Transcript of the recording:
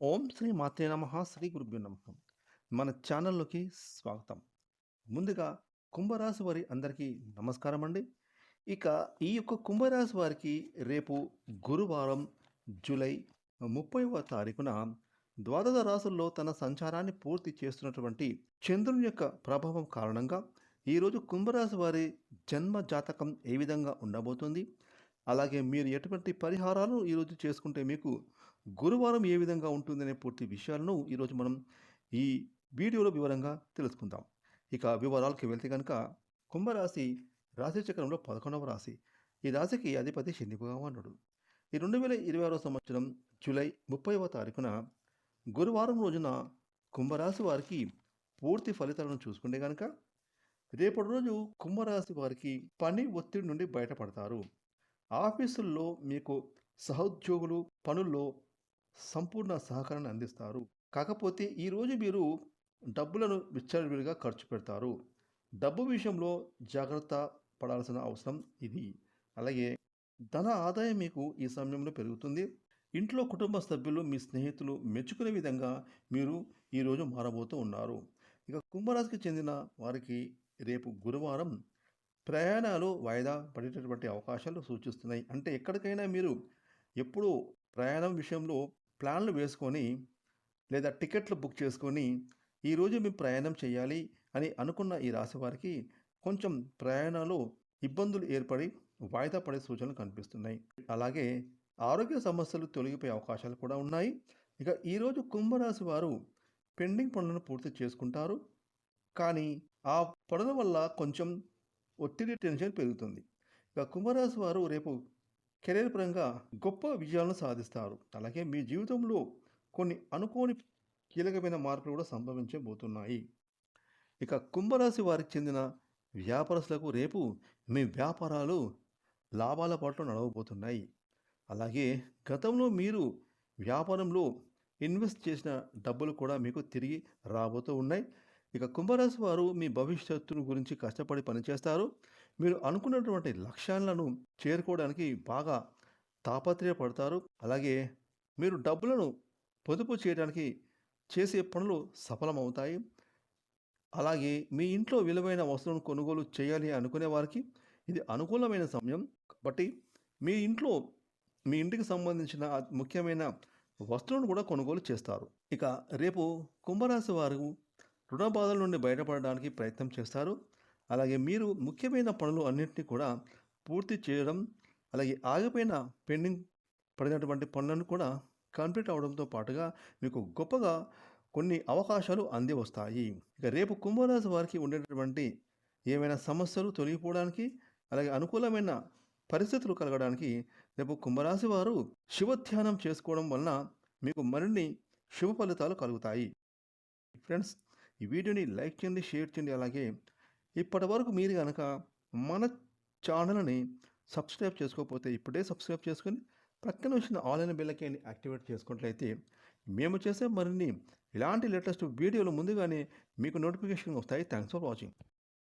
ఓం శ్రీ మాత్రే నమః శ్రీ గురుభ్యో నమః. మన ఛానల్లోకి స్వాగతం. ముందుగా కుంభరాశి వారి అందరికీ నమస్కారం అండి. ఇక ఈ యొక్క కుంభరాశి వారికి రేపు గురువారం జూలై 30వ తారీఖున ద్వాదశ రాశుల్లో తన సంచారాన్ని పూర్తి చేస్తున్నటువంటి చంద్రుని యొక్క ప్రభావం కారణంగా ఈరోజు కుంభరాశి వారి జన్మ జాతకం ఏ విధంగా ఉండబోతుంది, అలాగే మీరు ఎటువంటి పరిహారాలు ఈరోజు చేసుకుంటే మీకు గురువారం ఏ విధంగా ఉంటుందనే పూర్తి విషయాలను ఈరోజు మనం ఈ వీడియోలో వివరంగా తెలుసుకుందాం. ఇక వివరాలకు వెళ్తే కనుక కుంభరాశి రాశి చక్రంలో 11వ రాశి. ఈ రాశికి అధిపతి శని భగవానుడు. ఈ 2026 సంవత్సరం జూలై 30వ తారీఖున గురువారం రోజున కుంభరాశి వారికి పూర్తి ఫలితాలను చూసుకుంటే కనుక రేపటి రోజు కుంభరాశి వారికి పని ఒత్తిడి నుండి బయటపడతారు. ఆఫీసుల్లో మీకు సహోద్యోగులు పనుల్లో సంపూర్ణ సహకారాన్ని అందిస్తారు. కాకపోతే ఈరోజు మీరు డబ్బులను విచ్చలవిడిగా ఖర్చు పెడతారు. డబ్బు విషయంలో జాగ్రత్త పడాల్సిన అవసరం ఇది. అలాగే ధన ఆదాయం మీకు ఈ సమయంలో పెరుగుతుంది. ఇంట్లో కుటుంబ సభ్యులు మీ స్నేహితులు మెచ్చుకునే విధంగా మీరు ఈరోజు మారబోతూ ఉన్నారు. ఇక కుంభరాశికి చెందిన వారికి రేపు గురువారం ప్రయాణాలు వాయిదా పడేటటువంటి అవకాశాలు సూచిస్తున్నాయి. అంటే ఎక్కడికైనా మీరు ఎప్పుడూ ప్రయాణం విషయంలో ప్లాన్లు వేసుకొని లేదా టికెట్లు బుక్ చేసుకొని ఈరోజు మేము ప్రయాణం చేయాలి అని అనుకున్న ఈ రాశి వారికి కొంచెం ప్రయాణాలు ఇబ్బందులు ఏర్పడి వాయిదా పడే సూచనలు కనిపిస్తున్నాయి. అలాగే ఆరోగ్య సమస్యలు తొలగిపోయే అవకాశాలు కూడా ఉన్నాయి. ఇక ఈరోజు కుంభరాశి వారు పెండింగ్ పనులను పూర్తి చేసుకుంటారు. కానీ ఆ పనుల వల్ల కొంచెం ఒత్తిడి టెన్షన్ పెరుగుతుంది. ఇక కుంభరాశి వారు రేపు కెరీర్ పరంగా గొప్ప విజయాలను సాధిస్తారు. అలాగే మీ జీవితంలో కొన్ని అనుకోని కీలకమైన మార్పులు కూడా సంభవించబోతున్నాయి. ఇక కుంభరాశి వారికి చెందిన వ్యాపారస్తులకు రేపు మీ వ్యాపారాలు లాభాల పాటలో నడవబోతున్నాయి. అలాగే గతంలో మీరు వ్యాపారంలో ఇన్వెస్ట్ చేసిన డబ్బులు కూడా మీకు తిరిగి రాబోతూ ఉన్నాయి. ఇక కుంభరాశి వారు మీ భవిష్యత్తును గురించి కష్టపడి పనిచేస్తారు. మీరు అనుకున్నటువంటి లక్ష్యాలను చేరుకోవడానికి బాగా తాపత్రయపడతారు. అలాగే మీరు డబ్బులను పొదుపు చేయడానికి చేసే పనులు సఫలమవుతాయి. అలాగే మీ ఇంట్లో విలువైన వస్తువులను కొనుగోలు చేయాలి అనుకునే వారికి ఇది అనుకూలమైన సమయం. కాబట్టి మీ ఇంటికి సంబంధించిన ముఖ్యమైన వస్తువులను కూడా కొనుగోలు చేస్తారు. ఇక రేపు కుంభరాశి వారు రుణ బాధల నుండి బయటపడడానికి ప్రయత్నం చేస్తారు. అలాగే మీరు ముఖ్యమైన పనులు అన్నింటినీ కూడా పూర్తి చేయడం, అలాగే ఆగిపోయిన పెండింగ్ పడినటువంటి పనులను కూడా కంప్లీట్ అవడంతో పాటుగా మీకు గొప్పగా కొన్ని అవకాశాలు అంది వస్తాయి. ఇక రేపు కుంభరాశి వారికి ఉండేటటువంటి ఏమైనా సమస్యలు తొలగిపోవడానికి, అలాగే అనుకూలమైన పరిస్థితులు కలగడానికి రేపు కుంభరాశి వారు శివధ్యానం చేసుకోవడం వలన మీకు మరిన్ని శుభ ఫలితాలు కలుగుతాయి. ఫ్రెండ్స్, ఈ వీడియోని లైక్ చేయండి, షేర్ చేయండి. అలాగే ఇప్పటి వరకు మీరు కనుక మన ఛానల్ని సబ్స్క్రైబ్ చేసుకోకపోతే ఇప్పుడే సబ్స్క్రైబ్ చేసుకొని ప్రక్కన వచ్చిన ఆల్ అయిన బెల్ ఐకాన్ని యాక్టివేట్ చేసుకున్నట్లయితే మేము చేసే మరిన్ని ఇలాంటి లేటెస్ట్ వీడియోలు ముందుగానే మీకు నోటిఫికేషన్ వస్తాయి. Thanks for watching.